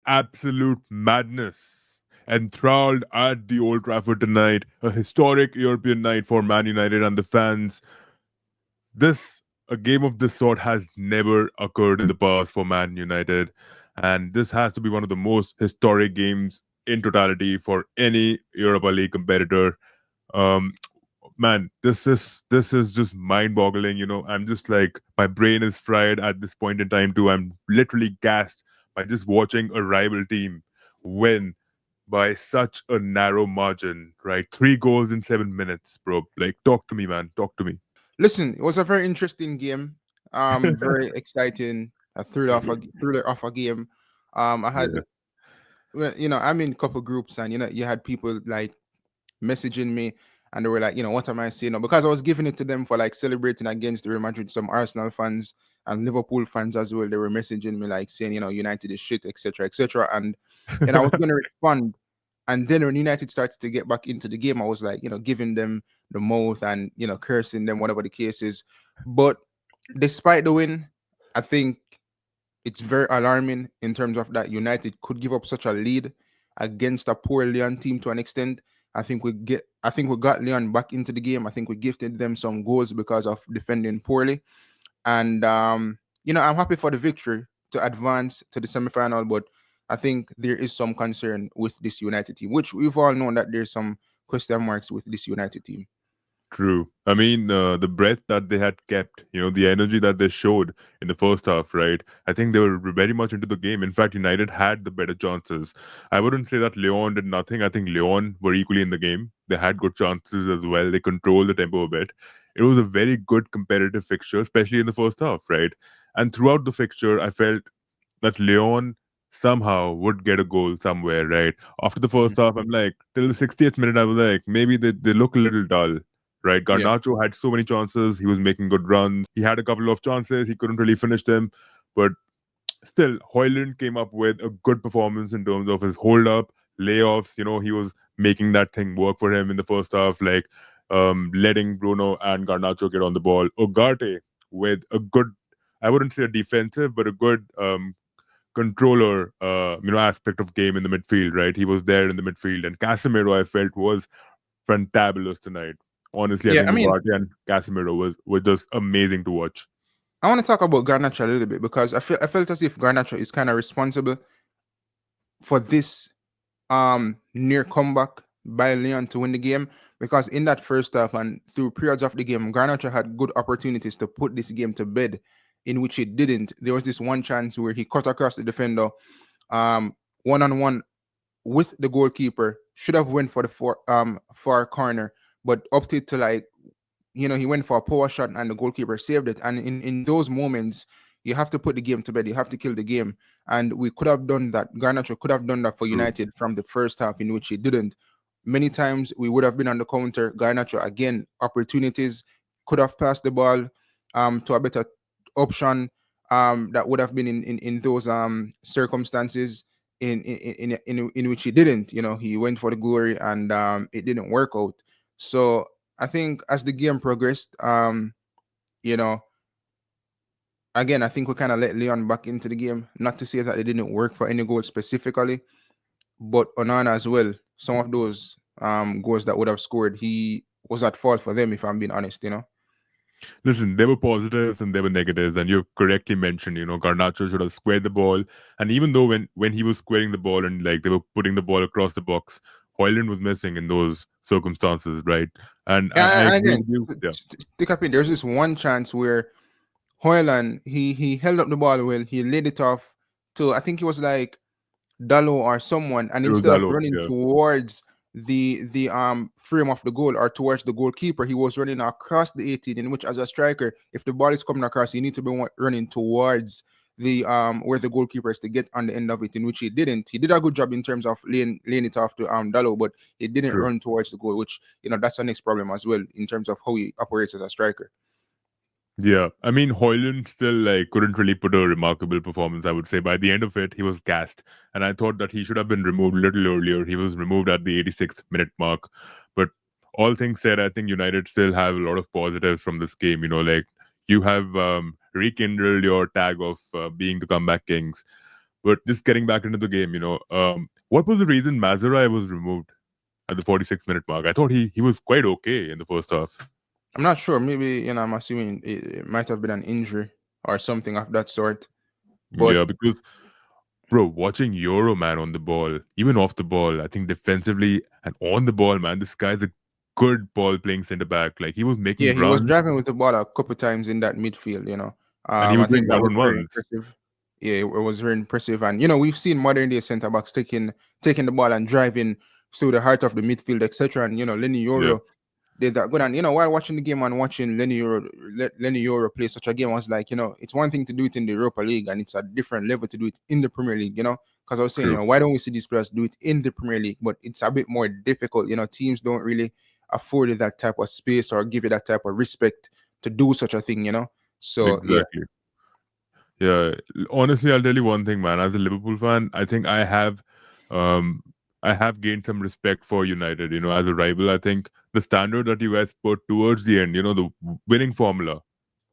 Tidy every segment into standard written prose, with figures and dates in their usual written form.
absolute madness. Enthralled at the Old Trafford tonight, a historic European night for Man United and the fans. This a game of this sort has never occurred in the past for Man United, and this has to be one of the most historic games in totality for any Europa League competitor. Um, Man, this is just mind-boggling. I'm just like my brain is fried at this point in time too. I'm literally gassed by just watching a rival team win by such a narrow margin, right? 3 goals in 7 minutes, bro. Like, talk to me, man. Talk to me. Listen, it was a very interesting game. Very exciting. A thriller of a game. I had, Yeah. well, I'm in a couple groups, and you had people like messaging me, and they were like, what am I saying? Because I was giving it to them for like celebrating against Real Madrid. Some Arsenal fans and Liverpool fans as well. They were messaging me like saying, United is shit, etc., etc. And I was going to respond, and then when United started to get back into the game, I was like, giving them the mouth and cursing them, whatever the case is. But despite the win, I think it's very alarming in terms of that United could give up such a lead against a poor Leon team to an extent. I think we got Leon back into the game. I think we gifted them some goals because of defending poorly. And I'm happy for the victory to advance to the semi-final, but I think there is some concern with this United team, which we've all known that there's some question marks with this United team. True. I mean, the breath that they had kept, the energy that they showed in the first half, right? I think they were very much into the game. In fact, United had the better chances. I wouldn't say that Leon did nothing. I think Leon were equally in the game. They had good chances as well. They controlled the tempo a bit. It was a very good competitive fixture, especially in the first half, right? And throughout the fixture, I felt that Leon somehow would get a goal somewhere, right? After the first Mhm. half, I'm like, till the 60th minute, I was like, maybe they look a little dull, right? Yeah. Garnacho had so many chances. He was making good runs. He had a couple of chances. He couldn't really finish them. But still, Hoyland came up with a good performance in terms of his hold up, layoffs. He was making that thing work for him in the first half, like letting Bruno and Garnacho get on the ball. Ugarte with a good, I wouldn't say a defensive, but a good controller, aspect of game in the midfield, right? He was there in the midfield. And Casemiro, I felt, was fantabulous tonight. Honestly, I Yeah, think I mean, Ugarte and Casemiro was just amazing to watch. I want to talk about Garnacho a little bit because I felt as if Garnacho is kind of responsible for this near comeback by Leon to win the game, because in that first half and through periods of the game, Garnacho had good opportunities to put this game to bed, in which he didn't. There was this one chance where he cut across the defender, one on one with the goalkeeper, should have went for the far corner, but opted to like, he went for a power shot and the goalkeeper saved it. And in those moments, you have to put the game to bed. You have to kill the game. And we could have done that. Garnacho could have done that for True. United from the first half, in which he didn't. Many times we would have been on the counter. Garnacho, again, opportunities, could have passed the ball to a better option that would have been in those circumstances in which he didn't. He went for the glory, and it didn't work out. So I think as the game progressed, you know, again, I think we kind of let Leon back into the game. Not to say that it didn't work for any goal specifically, but Onana as well. Some of those goals that would have scored, he was at fault for them. If I'm being honest. Listen, there were positives and there were negatives, and you correctly mentioned, Garnacho should have squared the ball. And even though when he was squaring the ball and like they were putting the ball across the box, Hoyland was missing in those circumstances, right? And I And agree again, with you. Yeah, stick up in. There's this one chance where Hoyland he held up the ball well. He laid it off to, I think it was like Dallo or someone, and it was instead of Dalot. running Yeah, towards the frame of the goal or towards the goalkeeper, he was running across the 18. In which, as a striker, if the ball is coming across, you need to be running towards the where the goalkeeper is to get on the end of it. In which he didn't. He did a good job in terms of laying it off to Dallo, but he didn't true. run towards the goal, which that's the next problem as well in terms of how he operates as a striker. Yeah, I mean Hoyland still like couldn't really put a remarkable performance. I would say by the end of it, he was gassed, and I thought that he should have been removed a little earlier. He was removed at the 86th minute mark, but all things said, I think United still have a lot of positives from this game. Like you have rekindled your tag of being the comeback kings. But just getting back into the game, what was the reason Mazurai was removed at the 46-minute mark? I thought he was quite okay in the first half. I'm not sure. Maybe I'm assuming it might have been an injury or something of that sort. But Yeah, because bro, watching Euro man on the ball, even off the ball, I think defensively and on the ball, man, this guy's a good ball playing center back. Like he was yeah, making he was runs driving with the ball a couple times in that midfield. and he was I think doing that one was on very ones. impressive. Yeah, it was very impressive. And we've seen modern day centre backs taking the ball and driving through the heart of the midfield, etc. And Lenny Yeah, Euro did that good. And while watching the game and watching Lenny Euro play such a game, I was like, it's one thing to do it in the Europa League, and it's a different level to do it in the Premier League. Because I was saying, true. why don't we see these players do it in the Premier League? But it's a bit more difficult. Teams don't really afford it that type of space or give it that type of respect to do such a thing. So yeah, Exactly. Yeah, honestly, I'll tell you one thing, man. As a Liverpool fan, I think um, I have gained some respect for United. As a rival, I think the standard that you guys put towards the end, the winning formula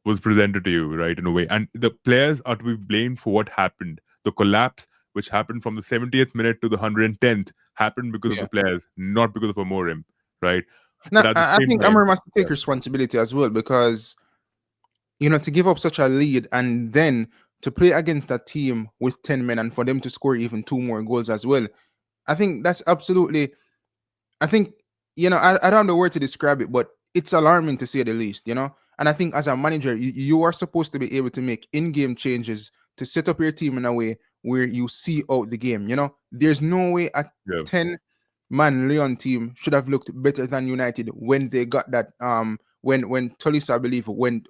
was presented to you, right, in a way, and the players are to be blamed for what happened. The collapse, which happened from the 70th minute to the 110th, happened because of yeah. the players, not because of Amorim, right? Now But at the I same think time, Amar must yeah, take responsibility as well because to give up such a lead and then to play against a team with 10 men and for them to score even two more goals as well. I think that's absolutely. I think I don't know the word to describe it, but it's alarming to say the least. And I think as a manager, you are supposed to be able to make in-game changes to set up your team in a way where you see out the game. There's no way a yeah, 10-man Leon team should have looked better than United when they got that when Tolisso, I believe, went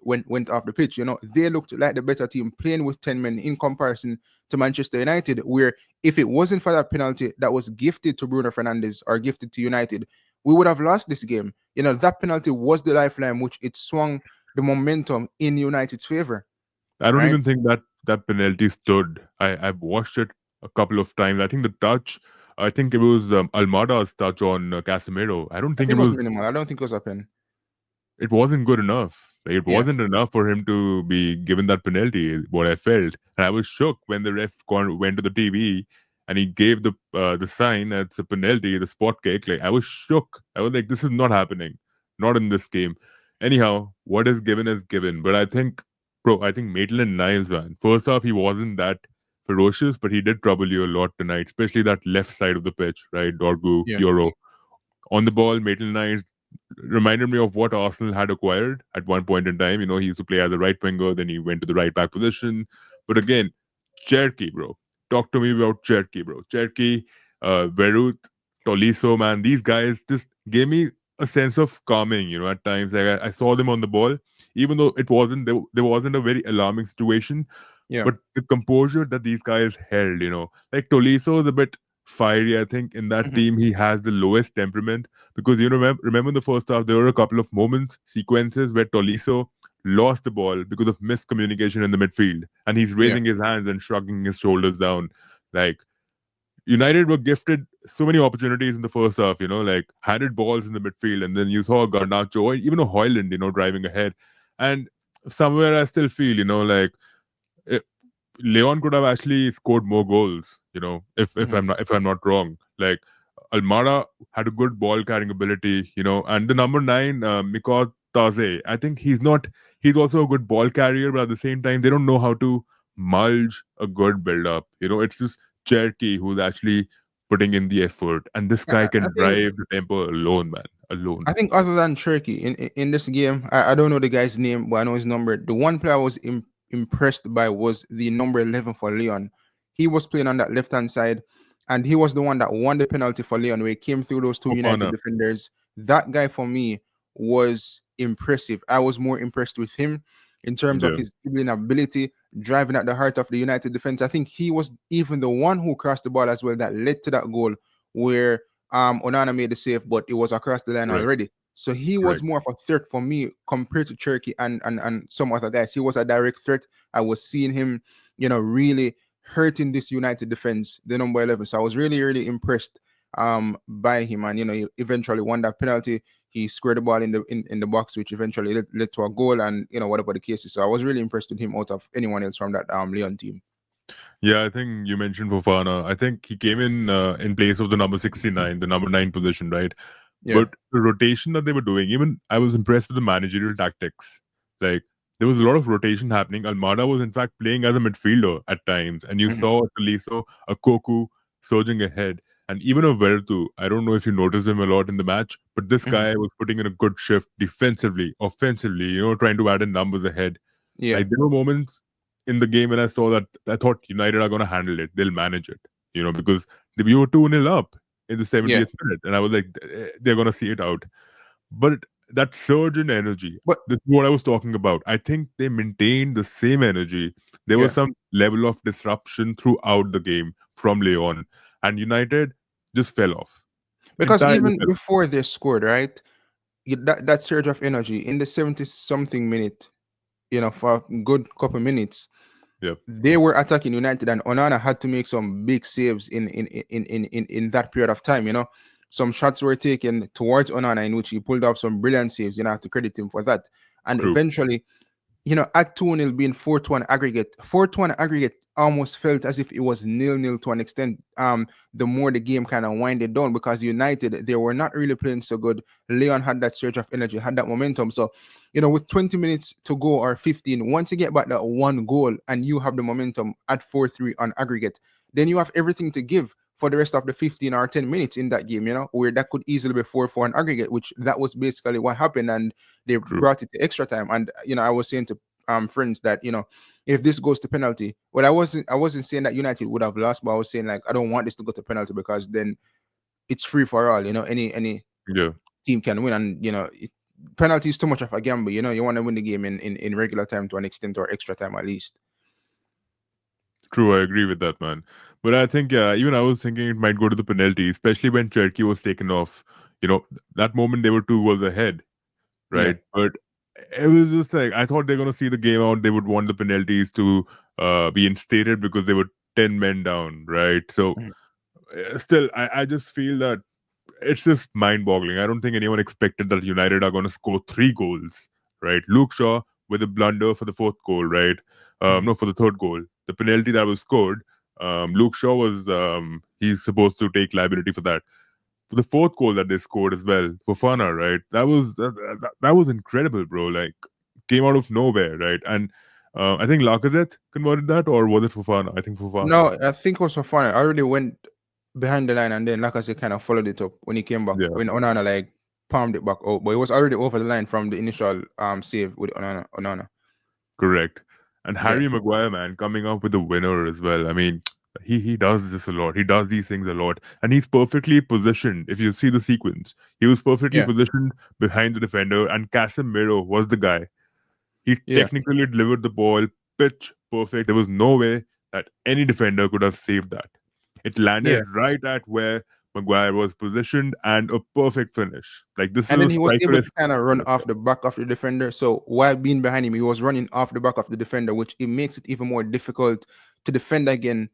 off the pitch. They looked like the better team playing with 10 men in comparison to Manchester United, where if it wasn't for that penalty that was gifted to Bruno Fernandes or gifted to United, we would have lost this game. That penalty was the lifeline which it swung the momentum in United's favor, I don't right? even think that penalty stood. I've watched it a couple of times. I think the touch, I think it was Almada's touch on Casemiro. I don't I think think it was minimal. I don't think it was a pen. it wasn't good enough. Like, it Yeah. wasn't enough for him to be given that penalty. Is what I felt, and I was shook when the ref went to the TV and he gave the sign. It's a penalty, the spot kick. Like I was shook. I was like, this is not happening, not in this game. Anyhow, what is given is given. But I think, bro, I think Maitland Niles, man. First off, he wasn't that ferocious, but he did trouble you a lot tonight, especially that left side of the pitch, right? Dorgu, Yeah. Euro on the ball. Maitland Niles reminded me of what Arsenal had acquired at one point in time. He used to play as a right winger, then he went to the right back position. But again, Cherky, bro. Talk to me about Cherky, bro. Cherky, Verut, Tolisso, man. These guys just gave me a sense of calming, at times. Like I saw them on the ball, even though there wasn't a very alarming situation, Yeah. but the composure that these guys held, like Tolisso is a bit fiery. I think in that Mhm. team he has the lowest temperament because remember in the first half there were a couple of moments, sequences where Tolisso lost the ball because of miscommunication in the midfield, and he's Yeah. raising his hands and shrugging his shoulders down. Like United were gifted so many opportunities in the first half, like handed balls in the midfield, and then you saw Garnacho or even a Hoyland, driving ahead. And somewhere I still feel, eh, Leon could have actually scored more goals, if Mhm. I'm not wrong. Like Almara had a good ball carrying ability, and the number nine, Mikot Taze, I think he's also a good ball carrier, but at the same time, they don't know how to mulch a good build up. It's just Cherky who's actually putting in the effort, and this I, guy I can think drive the tempo alone, man. Alone. I think other than Turkey in this game, I don't know the guy's name, but I know his number. The one player I was impressed by was the number 11 for Leon. He was playing on that left hand side, and he was the one that won the penalty for Leon where he came through those two United Fofana. defenders. That guy for me was impressive. I was more impressed with him in terms of Yeah, his dribbling ability, driving at the heart of the United defense. I think he was even the one who crossed the ball as well that led to that goal where Onana made the save, but it was across the line right, already. So he was right. more of a threat for me compared to Cherky and some other guys. He was a direct threat. I was seeing him, really hurting this United defense, the number 11. So I was really, really impressed by him. And he eventually won that penalty. He squared the ball in the box, which eventually led to a goal, and whatever the case is. So I was really impressed with him out of anyone else from that Leon team. Yeah, I think you mentioned Fofana. I think he came in place of the number 69, the number 9 position, right? Yeah. But the rotation that they were doing, even I was impressed with the managerial tactics. Like there was a lot of rotation happening. Almada was in fact playing as a midfielder at times, and you Hmm. saw a Tolisso, a Koku surging ahead, and even a Vertu. I don't know if you noticed him a lot in the match, but this Hmm. guy was putting in a good shift defensively, offensively. Trying to add in numbers ahead. Yeah. Like there were moments in the game when I saw that I thought United are going to handle it. They'll manage it. Because we were 2-0 up in the Yeah. 70th minute, and I was like, they're going to see it out. But that surge in energy, But this is what I was talking about. I think they maintained the same energy. There was yeah, some level of disruption throughout the game from Leon, and United just fell off. because Entirely even fell off. before they scored, right? That surge of energy in the 70 something minute, for a good couple minutes, Yeah, they were attacking United, and Onana had to make some big saves in that period of time. Some shots were taken towards Onana in which he pulled up some brilliant saves. I have to credit him for that. And true, eventually, at 2-0 being 4-1 aggregate, 4-1 aggregate almost felt as if it was nil-nil to an extent. The more the game kind of winded down, because United, they were not really playing so good. Leon had that surge of energy, had that momentum. So, with 20 minutes to go or 15, once you get back that one goal and you have the momentum at 4-3 on aggregate, then you have everything to give for the rest of the 15 or 10 minutes in that game, where that could easily be 4-4 on aggregate, which that was basically what happened. And they true. brought it to extra time. And I was saying to friends that if this goes to penalty, well, I wasn't saying that United would have lost, but I was saying like I don't want this to go to penalty because then it's free for all. Any Yeah, team can win, and penalty is too much of a gamble. You want to win the game in regular time to an extent or extra time at least. true. I agree with that, man. But I think, yeah, even I was thinking it might go to the penalty, especially when Cherky was taken off. That moment they were 2 goals ahead, Yeah. right? But it was just like I thought they're gonna see the game out. They would want the penalties to be instated because they were 10 men down, right? So Mhm. still, I just feel that it's just mind-boggling. I don't think anyone expected that United are gonna score 3 goals, right? Luke Shaw with a blunder for the fourth goal, right? Mhm. No, for the third goal, the penalty that was scored. Luke Shaw was he's supposed to take liability for that the fourth goal that they scored as well, Fofana, right? That was incredible, bro. Like came out of nowhere, right? And I think Lacazette converted that, or was it Fofana? I think Fofana. No, I think it was so funny. I already went behind the line, and then like I said, kind of followed it up when he came back, Yeah, when Onana like palmed it back out, but it was already over the line from the initial save with Onana. correct. And Yeah. Harry Maguire, man, coming up with the winner as well. I mean, he does this a lot. He does these things a lot, and he's perfectly positioned. If you see the sequence, he was perfectly Yeah. positioned behind the defender, and Casemiro was the guy. He Yeah. technically delivered the ball pitch perfect. There was no way that any defender could have saved that. It Yeah. landed right at where Maguire was positioned and a perfect finish. Like this is And a then he was able to striker-esque kind of run finish. off the back of the defender. So while being behind him, he was running off the back of the defender, which it makes it even more difficult to defend again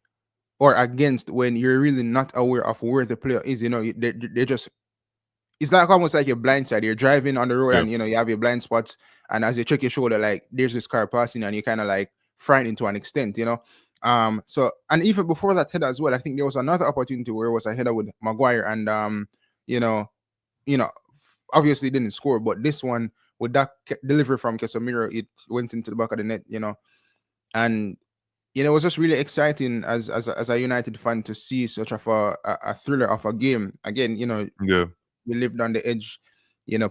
or against when you're really not aware of where the player is. They just, it's like almost like you're blindsided. You're driving on the road Yeah, and you have your blind spots, and as you check your shoulder, like there's this car passing, and you kind of like frightened to an extent. So, and even before that header as well, I think there was another opportunity where it was a header with Maguire, and you know, you know, obviously didn't score, but this one with that delivery from Casemiro, it went into the back of the net. And it was just really exciting as a United fan to see such of a thriller of a game again. yeah. We lived on the edge.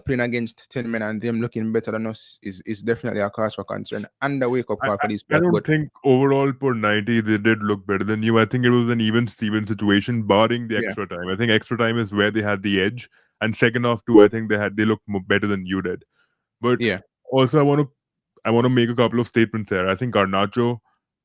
Playing against 10 men and them looking better than us is definitely a cause for concern and a wake up I, call for I, these I players. don't But think overall per 90 they did look better than you. I think it was an even Steven situation, barring the yeah, extra time. I think extra time is where they had the edge, and second half too. I think they looked better than you did. But yeah, also, I want to make a couple of statements here. I think Garnacho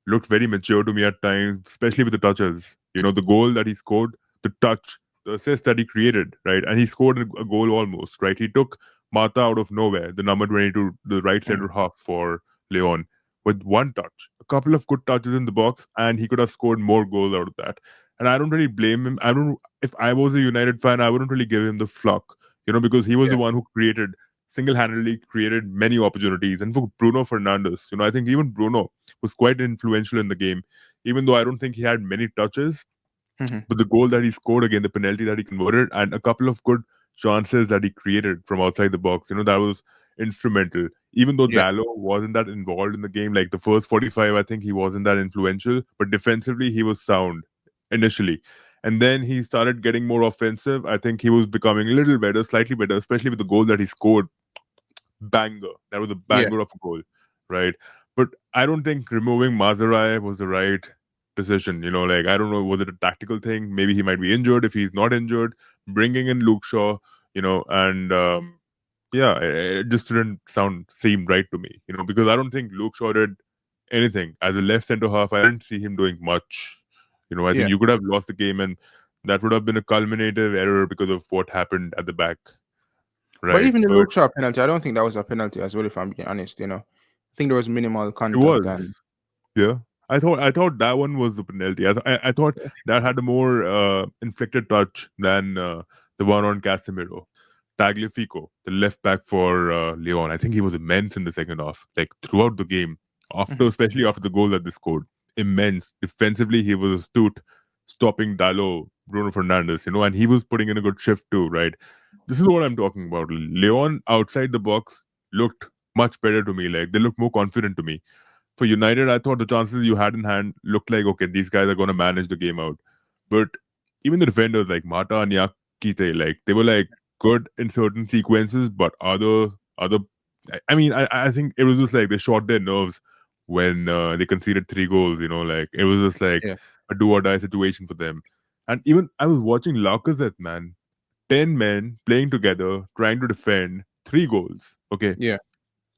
looked very mature to me at times, especially with the touches. The goal that he scored, the touch, the assist that he created, right? And he scored a goal almost, right? He took Mata out of nowhere, the number 22, the right mhm, center half for Leon, with one touch, a couple of good touches in the box, and he could have scored more goals out of that. And I don't really blame him. I don't. If I was a United fan, I wouldn't really give him the flock, because he was yeah, the one who created single-handedly created many opportunities. And for Bruno Fernandes, I think even Bruno was quite influential in the game, even though I don't think he had many touches. Hmm. But the goal that he scored again, the penalty that he converted, and a couple of good chances that he created from outside the box, that was instrumental. Even though Yeah, Dallo wasn't that involved in the game, like the first 45, I think he wasn't that influential, but defensively he was sound initially. And then he started getting more offensive. I think he was becoming a little better, slightly better, especially with the goal that he scored. Banger. That was a yeah, banger of a goal, right? But I don't think removing Mazurai was the right decision. Like I don't know, was it a tactical thing? Maybe he might be injured. If he's not injured, bringing in Luke Shaw, and yeah, it just didn't seem right to me. Because I don't think Luke Shaw did anything as a left centre half. I didn't see him doing much. I think yeah. you could have lost the game, and that would have been a culminative error because of what happened at the back, But right? even the But Luke Shaw penalty, I don't think that was a penalty as well. If I'm being honest, I think there was minimal it contact, was. and Yeah, I thought that one was the penalty. I thought that had a more inflicted touch than the one on Casemiro. Tagliafico, the left back for Leon, I think he was immense in the second half. Like throughout the game, Mhm. especially after the goal that they scored, immense. Defensively, he was astute, stopping Dallo, Bruno Fernandes, and he was putting in a good shift too. Right, this is what I'm talking about. Leon outside the box looked much better to me. Like they looked more confident to me. For United, I thought the chances you had in hand looked like okay, these guys are going to manage the game out. But even the defenders like Mata and Yakite, like they were like good in certain sequences, but other, I think it was just like they shot their nerves when they conceded 3 goals. Like it was just like Yeah, a do or die situation for them. And even I was watching Lacazette, man, 10 men playing together, trying to defend 3 goals. Okay, yeah.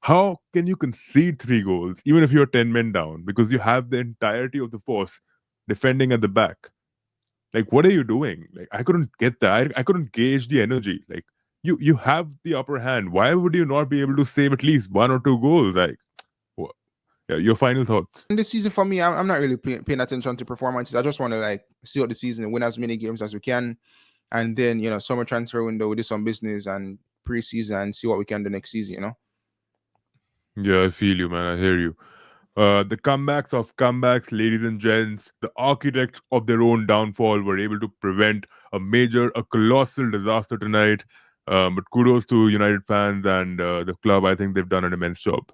how can you concede 3 goals even if you're 10 men down because you have the entirety of the force defending at the back? Like, what are you doing? Like, I couldn't get that. I couldn't gauge the energy. Like, you have the upper hand. Why would you not be able to save at least 1 or 2 goals? Like, wha- yeah, your final thoughts. And this season for me, I'm not really paying attention to performances. I just want to like see out the season and win as many games as we can, and then summer transfer window, we do some business and preseason and see what we can do next season. Yeah, I feel you, man. I hear you. The comebacks of comebacks, ladies and gents, the architects of their own downfall were able to prevent a colossal disaster tonight. But kudos to United fans and the club. I think they've done an immense job.